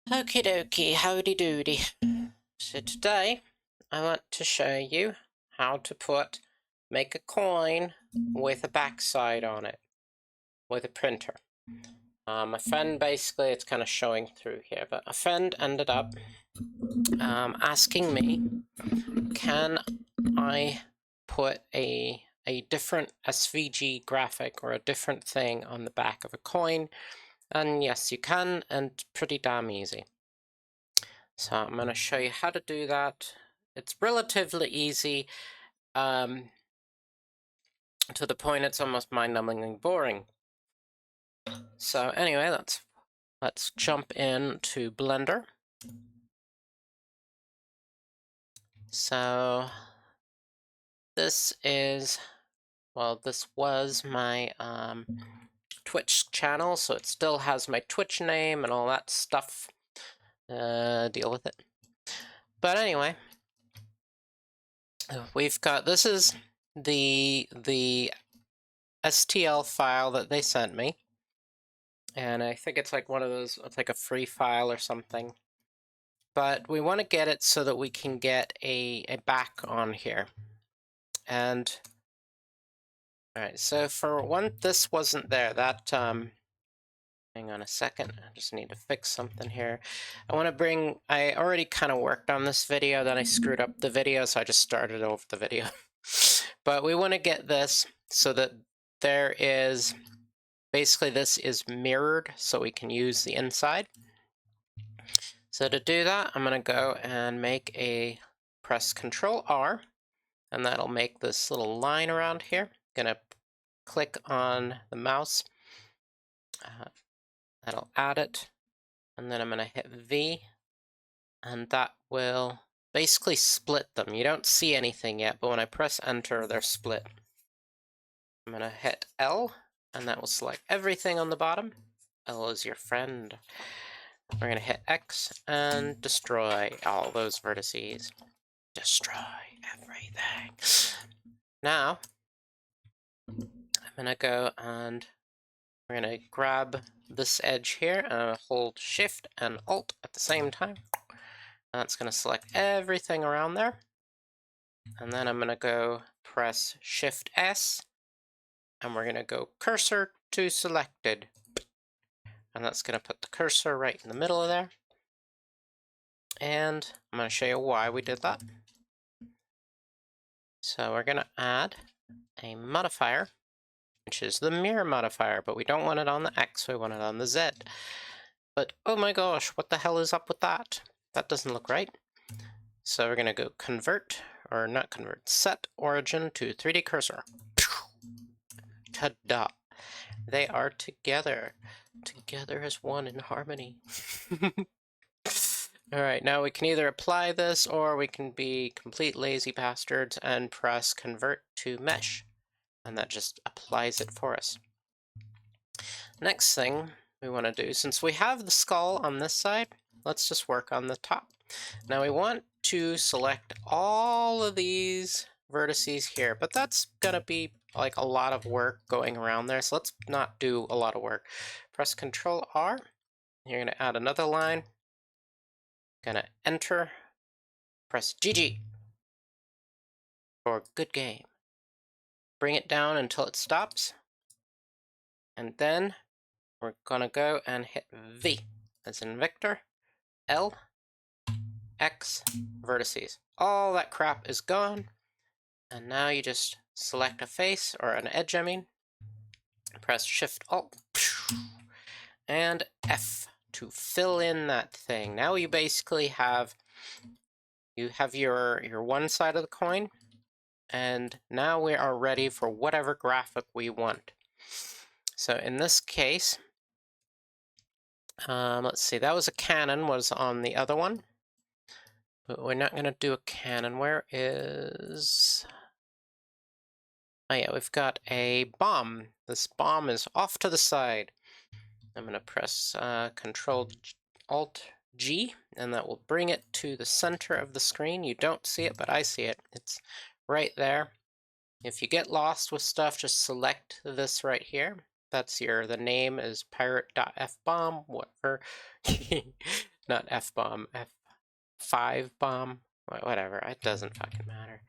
Okie dokie, howdy doody. So today I want to show you how to make a coin with a backside on it with a printer. A friend, basically, it's kind of showing through here, but a friend ended up asking me, can I put a different SVG graphic or a different thing on the back of a coin? And yes, you can, and pretty damn easy. So I'm going to show you how to do that. It's relatively easy, to the point it's almost mind-numbingly boring. So anyway, let's jump into Blender. So this was my Twitch channel, so it still has my Twitch name and all that stuff. Deal with it. But anyway, we've got, this is the STL file that they sent me. And I think it's like one of those, it's like a free file or something. But we want to get it so that we can get a back on here. And all right, so for one, this wasn't there. That hang on a second, I just need to fix something here. I already kind of worked on this video, then I screwed up the video, so I just started over the video. But we want to get this so that there is, basically this is mirrored, so we can use the inside. So to do that, I'm going to go and press Control R, and that'll make this little line around here. Going to click on the mouse. That'll add it, and then I'm going to hit V, and that will basically split them. You don't see anything yet, but when I press Enter, they're split. I'm going to hit L, and that will select everything on the bottom. L is your friend. We're going to hit X and destroy all those vertices. Destroy everything. Now, I'm going to go and we're going to grab this edge here and hold Shift and Alt at the same time. And that's going to select everything around there. And then I'm going to go press Shift S, and we're going to go Cursor to Selected. And that's going to put the cursor right in the middle of there. And I'm going to show you why we did that. So we're going to add a modifier, which is the mirror modifier, but we don't want it on the X, we want it on the Z. But oh my gosh, what the hell is up with that? That doesn't look right. So we're going to go set origin to 3D cursor. Ta-da! They are together. Together as one in harmony. Alright, now we can either apply this or we can be complete lazy bastards and press convert to mesh. And that just applies it for us. Next thing we want to do, since we have the skull on this side, let's just work on the top. Now we want to select all of these vertices here, but that's gonna be like a lot of work going around there, so let's not do a lot of work. Press Control R, you're gonna add another line, gonna enter, press GG for good game. Bring it down until it stops, and then we're gonna go and hit V as in Victor, L, X, vertices. All that crap is gone, and now you just select a face, or an edge I mean, press Shift Alt, and F to fill in that thing. Now you basically have your one side of the coin, and now we are ready for whatever graphic we want. So in this case, let's see, that was a cannon, was on the other one. But we're not going to do a cannon. Where is... Oh yeah, we've got a bomb. This bomb is off to the side. I'm going to press Control Alt G, and that will bring it to the center of the screen. You don't see it, but I see it. It's right there. If you get lost with stuff, just select this right here. That's the name is pirate.fbomb, whatever. Not fbomb, f5bomb, whatever. It doesn't fucking matter.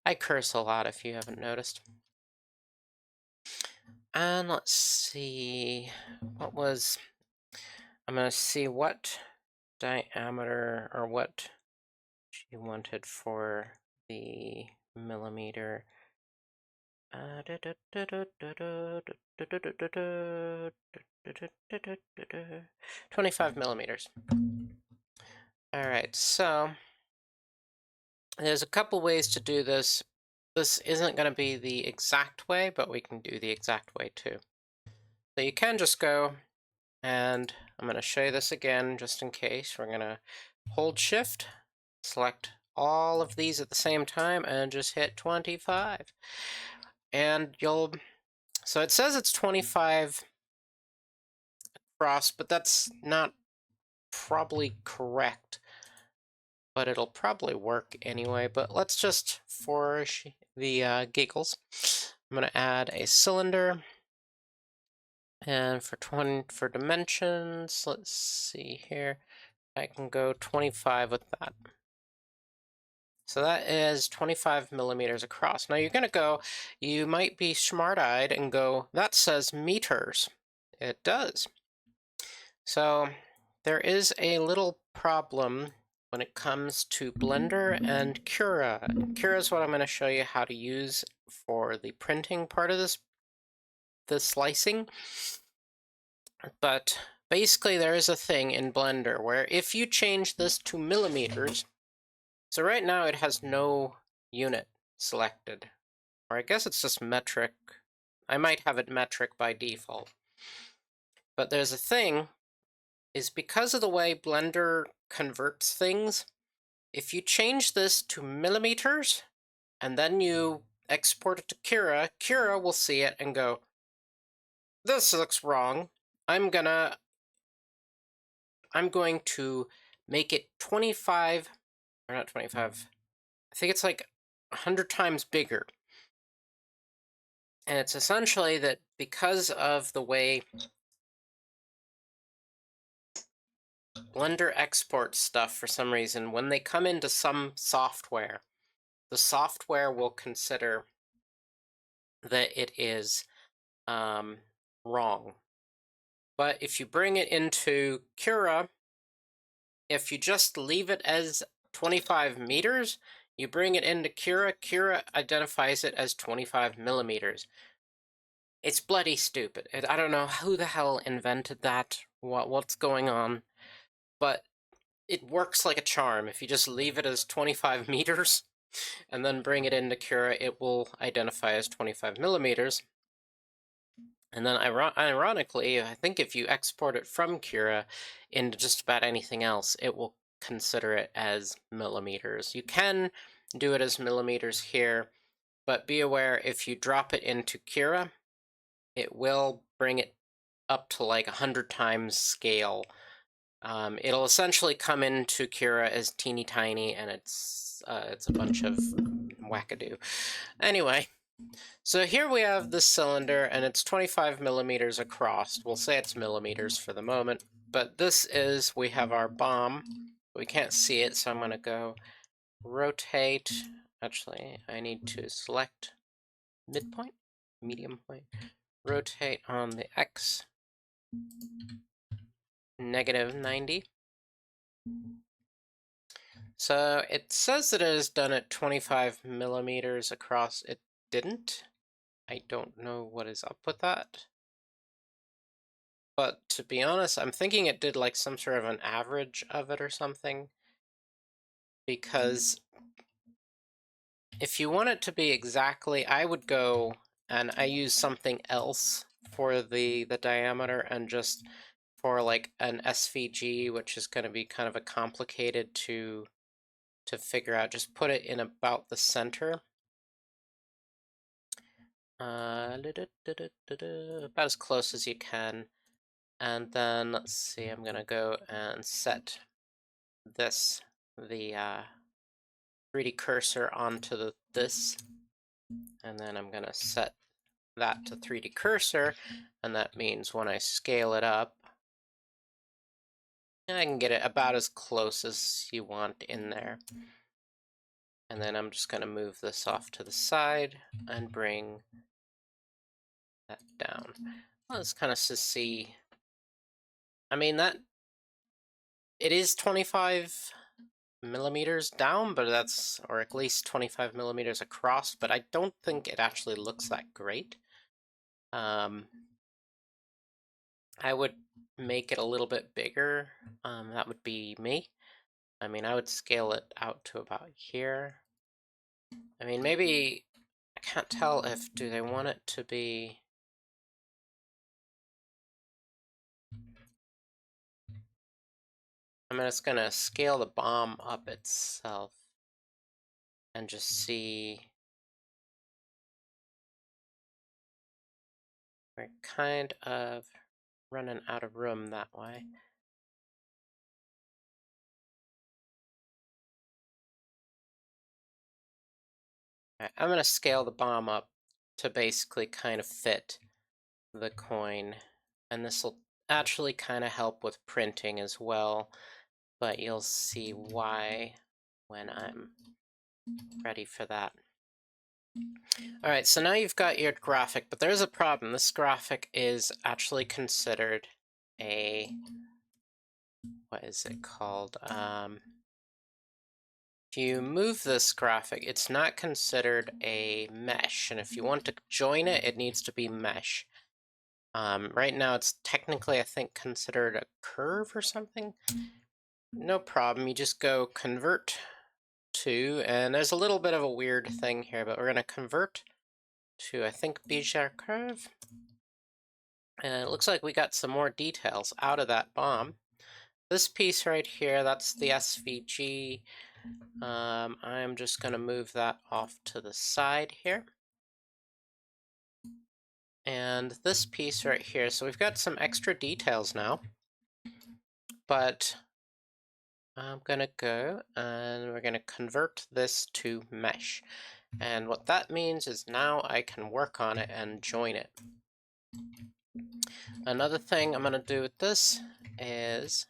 I curse a lot if you haven't noticed. And let's see, I'm gonna see what diameter or what she wanted for the millimeter. 25 millimeters. All right, so there's a couple ways to do this. This isn't going to be the exact way, but we can do the exact way too. So you can just go, and I'm going to show you this again just in case. We're going to hold Shift, select all of these at the same time, and just hit 25. And so it says it's 25 across, but that's not probably correct. But it'll probably work anyway. But let's just, for the giggles, I'm going to add a cylinder. And for dimensions, let's see here. I can go 25 with that. So that is 25 millimeters across. Now you're going to go, you might be smart-eyed and go, that says meters. It does. So there is a little problem when it comes to Blender and Cura. Cura is what I'm going to show you how to use for the printing part of the slicing. But basically there is a thing in Blender where if you change this to millimeters, so right now it has no unit selected, or I guess it's just metric. I might have it metric by default. But there's a thing, is because of the way Blender converts things, if you change this to millimeters, and then you export it to Cura, Cura will see it and go, this looks wrong. I'm going to make it 25, or not 25, I think it's like 100 times bigger. And it's essentially that because of the way Blender exports stuff for some reason, when they come into some software, the software will consider that it is wrong. But if you bring it into Cura, if you just leave it as 25 meters, you bring it into Cura, Cura identifies it as 25 millimeters. It's bloody stupid. I don't know who the hell invented that, what's going on, but it works like a charm. If you just leave it as 25 meters and then bring it into Cura, it will identify as 25 millimeters. And then ironically, I think if you export it from Cura into just about anything else, it will consider it as millimeters. You can do it as millimeters here, but be aware if you drop it into Cura, it will bring it up to like 100 times scale. It'll essentially come into Cura as teeny tiny, and it's a bunch of wackadoo. Anyway, so here we have this cylinder, and it's 25 millimeters across. We'll say it's millimeters for the moment, but we have our bomb. We can't see it, so I'm going to go rotate. Actually, I need to select midpoint, medium point. Rotate on the X, -90. So it says that it is done at 25 millimeters across. It didn't. I don't know what is up with that. But to be honest, I'm thinking it did like some sort of an average of it or something. Because if you want it to be exactly, I would go and I use something else for the diameter, and just for like an SVG, which is going to be kind of a complicated to figure out, just put it in about the center. About as close as you can. And then let's see, I'm gonna go and set the 3D cursor onto this, and then I'm gonna set that to 3D cursor, and that means when I scale it up, I can get it about as close as you want in there. And then I'm just going to move this off to the side and bring that down. Let's kind of see. I mean, that it is 25 millimeters down, but that's, or at least 25 millimeters across, but I don't think it actually looks that great. I would make it a little bit bigger. That would be me. I mean, I would scale it out to about here. I mean, maybe, I can't tell if, do they want it to be... I'm just gonna scale the bomb up itself and just see. We're kind of running out of room that way. Right, I'm gonna scale the bomb up to basically kind of fit the coin, and this will actually kind of help with printing as well, but you'll see why when I'm ready for that. All right, so now you've got your graphic, but there's a problem. This graphic is actually considered a, what is it called? If you move this graphic, it's not considered a mesh, and if you want to join it, it needs to be mesh. Right now, it's technically, I think, considered a curve or something. No problem. You just go convert to, and there's a little bit of a weird thing here, but we're going to convert to, I think, Bezier curve. And it looks like we got some more details out of that bomb. This piece right here, that's the SVG. I'm just going to move that off to the side here. And this piece right here, so we've got some extra details now. But I'm going to go and we're going to convert this to mesh. And what that means is now I can work on it and join it. Another thing I'm going to do with this is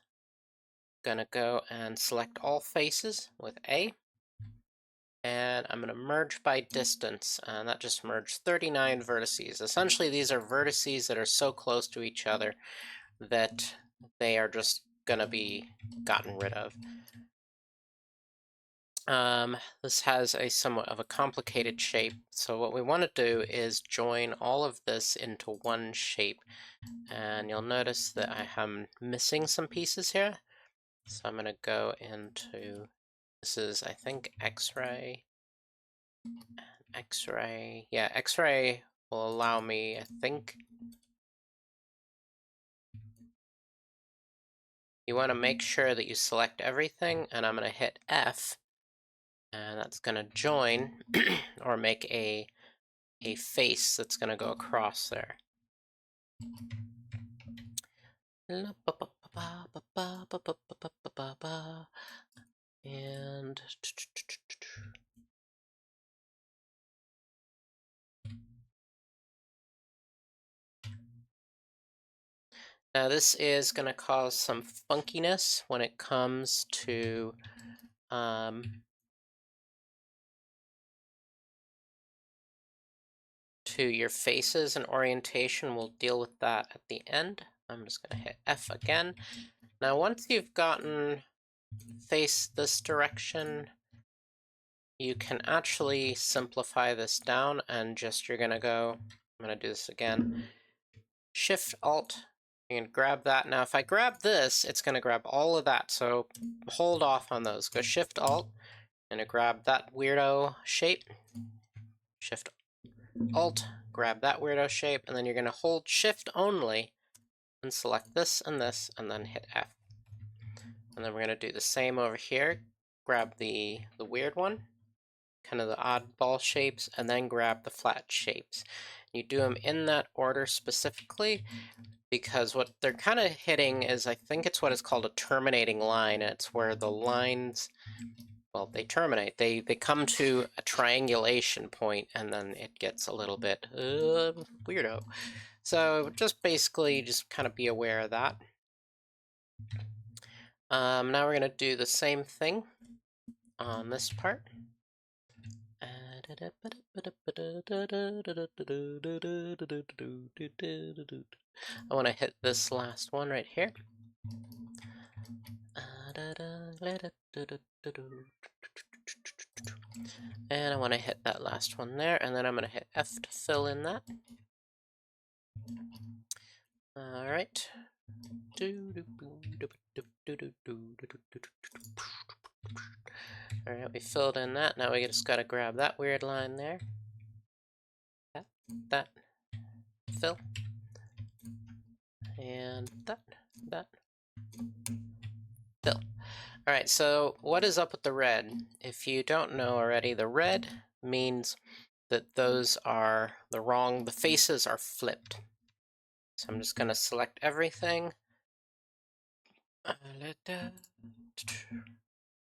going to go and select all faces with A. And I'm going to merge by distance, and that just merged 39 vertices. Essentially, these are vertices that are so close to each other that they are just going to be gotten rid of. This has a somewhat of a complicated shape, so what we want to do is join all of this into one shape. And you'll notice that I am missing some pieces here. So I'm going to go into, this is, I think, X-ray. X-ray, yeah, X-ray will allow me, I think. You want to make sure that you select everything, and I'm going to hit F, and that's going to join or make a face that's going to go across there. And now this is going to cause some funkiness when it comes to your faces and orientation. We'll deal with that at the end. I'm just going to hit F again. Now once you've gotten face this direction, you can actually simplify this down and just, you're going to go, I'm going to do this again, Shift Alt, you're going to grab that. Now if I grab this, it's going to grab all of that, so hold off on those. Go Shift Alt, and grab that weirdo shape, Shift Alt, grab that weirdo shape, and then you're going to hold Shift only and select this, and then hit F. And then we're going to do the same over here. Grab the weird one, kind of the oddball shapes, and then grab the flat shapes. You do them in that order specifically because what they're kind of hitting is, I think it's what is called a terminating line. It's where the lines well, they terminate. They come to a triangulation point, and then it gets a little bit weirdo. So just basically just kind of be aware of that. Now we're going to do the same thing on this part. I want to hit this last one right here. And I want to hit that last one there, and then I'm going to hit F to fill in that. All right. All right, we filled in that. Now we just got to grab that weird line there. That, fill. And that, fill. All right, so what is up with the red? If you don't know already, the red means that those are the faces are flipped. So I'm just going to select everything.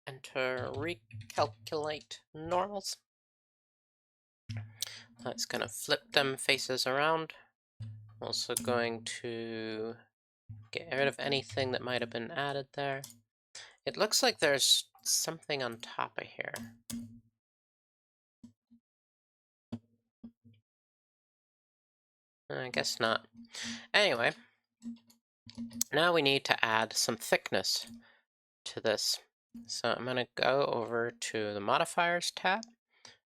Enter recalculate normals. That's going to flip them faces around. I'm also going to get rid of anything that might have been added there. It looks like there's something on top of here. I guess not. Anyway, now we need to add some thickness to this. So I'm going to go over to the modifiers tab,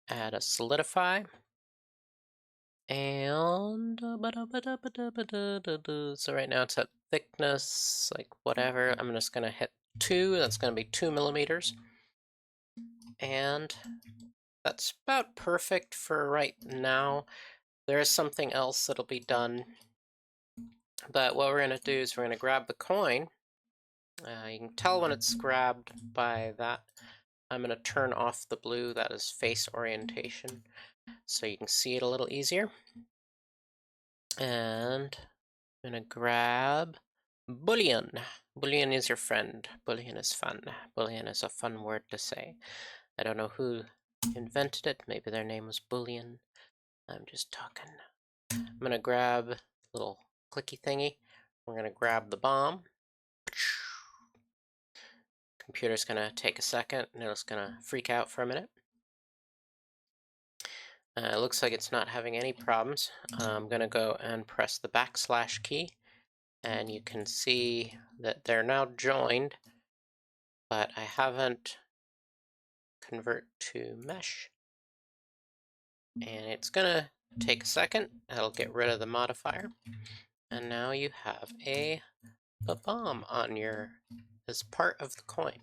add a solidify, and so right now it's at thickness, like whatever. I'm just going to hit 2. That's going to be 2 millimeters. And that's about perfect for right now. There is something else that'll be done. But what we're going to do is we're going to grab the coin. You can tell when it's grabbed by that. I'm going to turn off the blue, that is face orientation, so you can see it a little easier. And I'm going to grab Boolean. Boolean is your friend. Boolean is fun. Boolean is a fun word to say. I don't know who invented it. Maybe their name was Boolean. I'm just talking. I'm going to grab a little clicky thingy. We're going to grab the bomb. Computer's going to take a second, and it's going to freak out for a minute. It looks like it's not having any problems. I'm going to go and press the backslash key, and you can see that they're now joined, but I haven't convert to mesh. And it's going to take a second. That'll get rid of the modifier. And now you have a bomb on as part of the coin.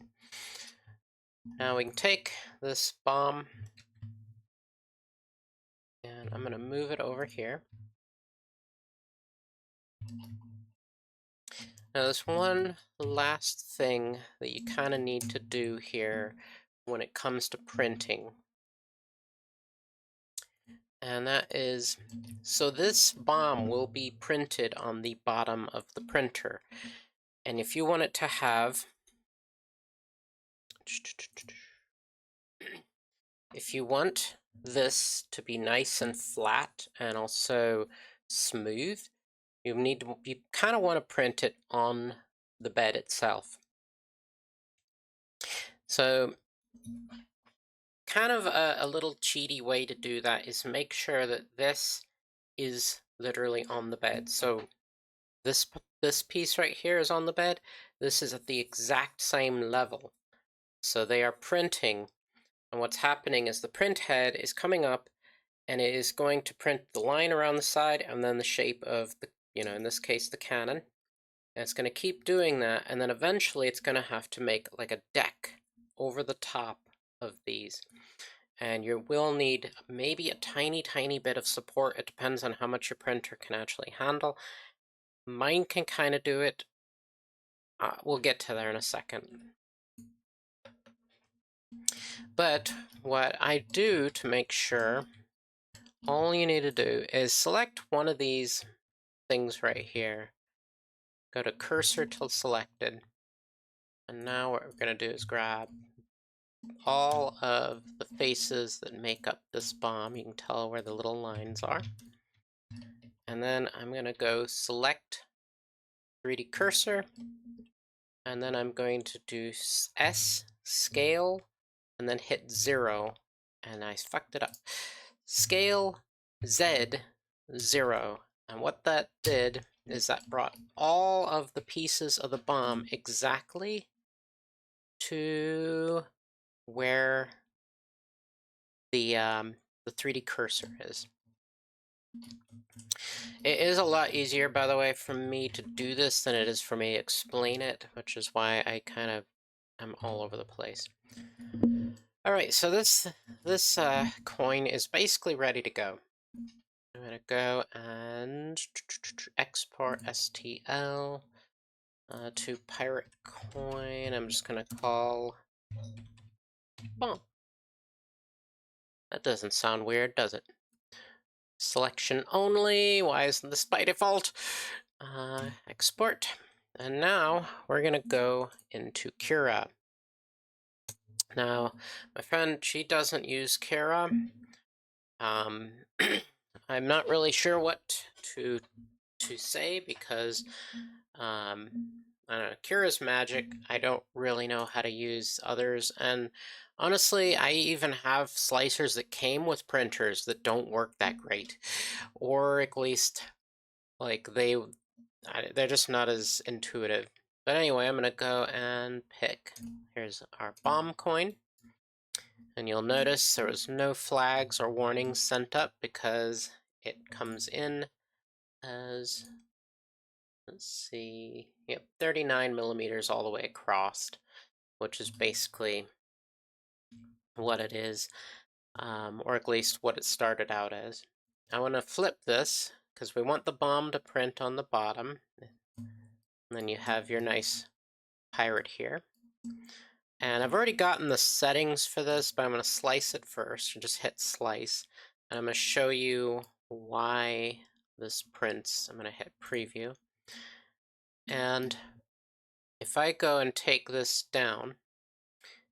Now we can take this bomb, and I'm going to move it over here. Now there's one last thing that you kind of need to do here when it comes to printing. And that is, so this bomb will be printed on the bottom of the printer. And if you want it to have, if you want this to be nice and flat and also smooth, you kind of want to print it on the bed itself. So kind of a little cheaty way to do that is make sure that this is literally on the bed. So this piece right here is on the bed. This is at the exact same level. So they are printing, and what's happening is the print head is coming up, and it is going to print the line around the side and then the shape of the, in this case, the cannon. And it's going to keep doing that, and then eventually it's going to have to make like a deck over the top of these. And you will need maybe a tiny, tiny bit of support. It depends on how much your printer can actually handle. Mine can kind of do it. We'll get to there in a second. But what I do to make sure, all you need to do is select one of these things right here. Go to cursor till selected. And now what we're going to do is grab all of the faces that make up this bomb. You can tell where the little lines are. And then I'm going to go select 3D cursor, and then I'm going to do S, scale, and then hit 0, and I fucked it up. Scale Z 0, and what that did is that brought all of the pieces of the bomb exactly to where the 3D cursor is. It is a lot easier, by the way, for me to do this than it is for me to explain it, which is why I kind of am all over the place. All right, so this coin is basically ready to go. I'm gonna go and export STL to pirate coin. I'm just gonna call bomb. That doesn't sound weird, does it? Selection only. Why isn't this by default? Export. And now we're gonna go into Cura. Now, my friend, she doesn't use Cura. I'm not really sure what to say because I don't know, Cura's magic. I don't really know how to use others, and honestly, I even have slicers that came with printers that don't work that great, or at least like they're just not as intuitive. But anyway, I'm gonna go and pick. Here's our bomb coin. And you'll notice there was no flags or warnings sent up because it comes in as, let's see, yep, 39 millimeters all the way across, which is basically what it is, or at least what it started out as. I want to flip this because we want the bomb to print on the bottom. And then you have your nice pirate here. And I've already gotten the settings for this, but I'm going to slice it first, and just hit slice. And I'm going to show you why this prints. I'm going to hit preview. And if I go and take this down,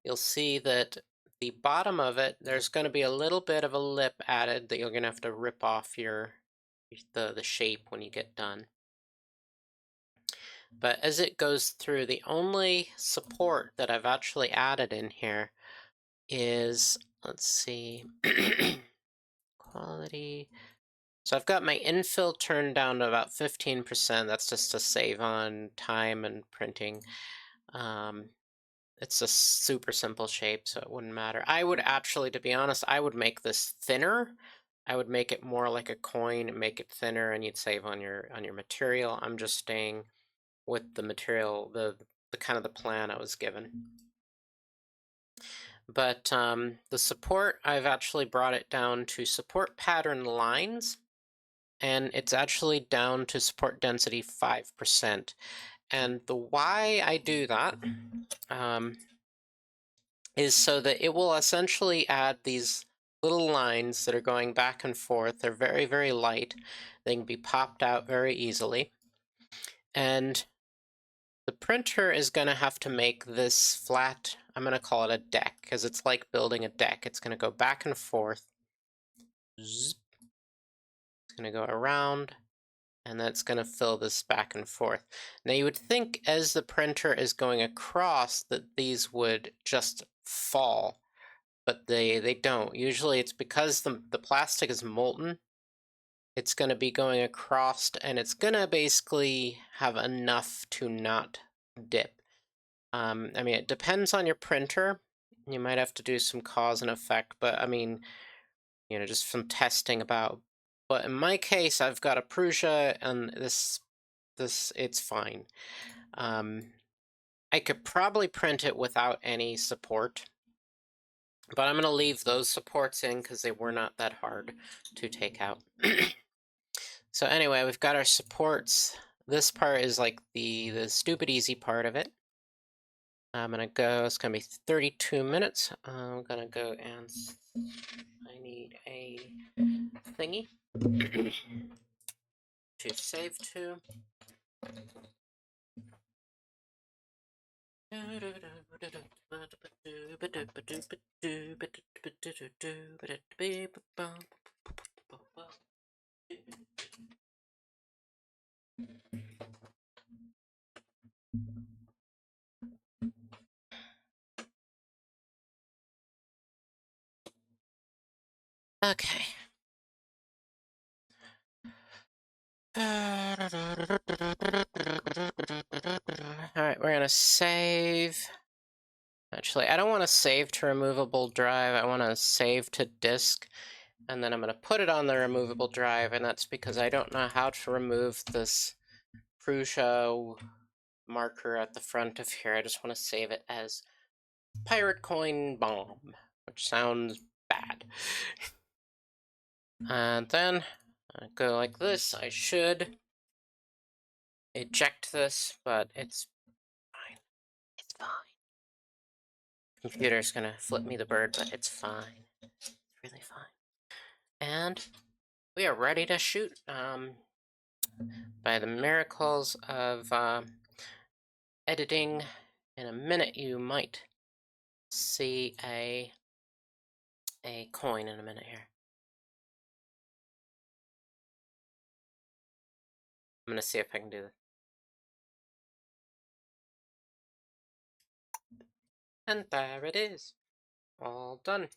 you'll see that the bottom of it, there's going to be a little bit of a lip added that you're going to have to rip off the shape when you get done. But as it goes through, the only support that I've actually added in here is, let's see, quality. So I've got my infill turned down to about 15%. That's just to save on time and printing. It's a super simple shape, so it wouldn't matter. I would actually, to be honest, I would make this thinner. I would make it more like a coin and make it thinner, and you'd save on your material. I'm just staying with the material, the kind of the plan I was given. But the support, I've actually brought it down to support pattern lines, and it's actually down to support density 5%. And the why I do that is so that it will essentially add these little lines that are going back and forth. They're very, very light. They can be popped out very easily. And the printer is going to have to make this flat, I'm going to call it a deck, because it's like building a deck. It's going to go back and forth. Zip. It's going to go around, and that's going to fill this back and forth. Now you would think as the printer is going across that these would just fall, but they don't. Usually it's because the plastic is molten. It's going to be going across, and it's going to basically have enough to not dip. I mean, it depends on your printer. You might have to do some cause and effect, but I mean, you know, just from testing about. But in my case, I've got a Prusa, and this it's fine. I could probably print it without any support, but I'm going to leave those supports in because they were not that hard to take out. So anyway, we've got our supports. This part is like the stupid easy part of it. I'm going to go, it's going to be 32 minutes. I'm going to go and I need a thingy to save to. Okay. Alright, we're gonna save. Actually, I don't want to save to removable drive. I want to save to disk. And then I'm going to put it on the removable drive, and that's because I don't know how to remove this Prusa marker at the front of here. I just want to save it as Pirate Coin Bomb, which sounds bad. And then I go like this. I should eject this, but it's fine. It's fine. Computer's gonna flip me the bird, but it's fine. It's really fine. And we are ready to shoot. By the miracles of editing, in a minute you might see a coin in a minute here. I'm gonna see if I can do this. And there it is. All done.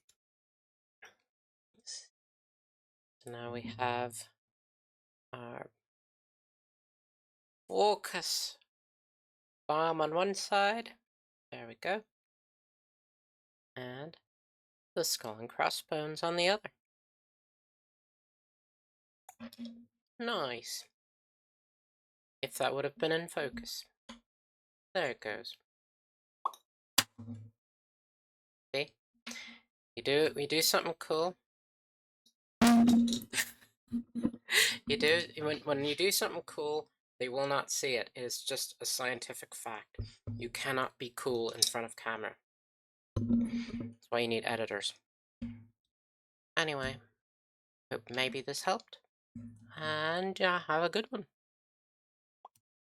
So now we have our focus bomb on one side. There we go. And the skull and crossbones on the other. Nice. If that would have been in focus. There it goes. See? We do something cool. When you do something cool, they will not see it. It is just a scientific fact. You cannot be cool in front of camera. That's why you need editors. Anyway, hope maybe this helped. And yeah, have a good one.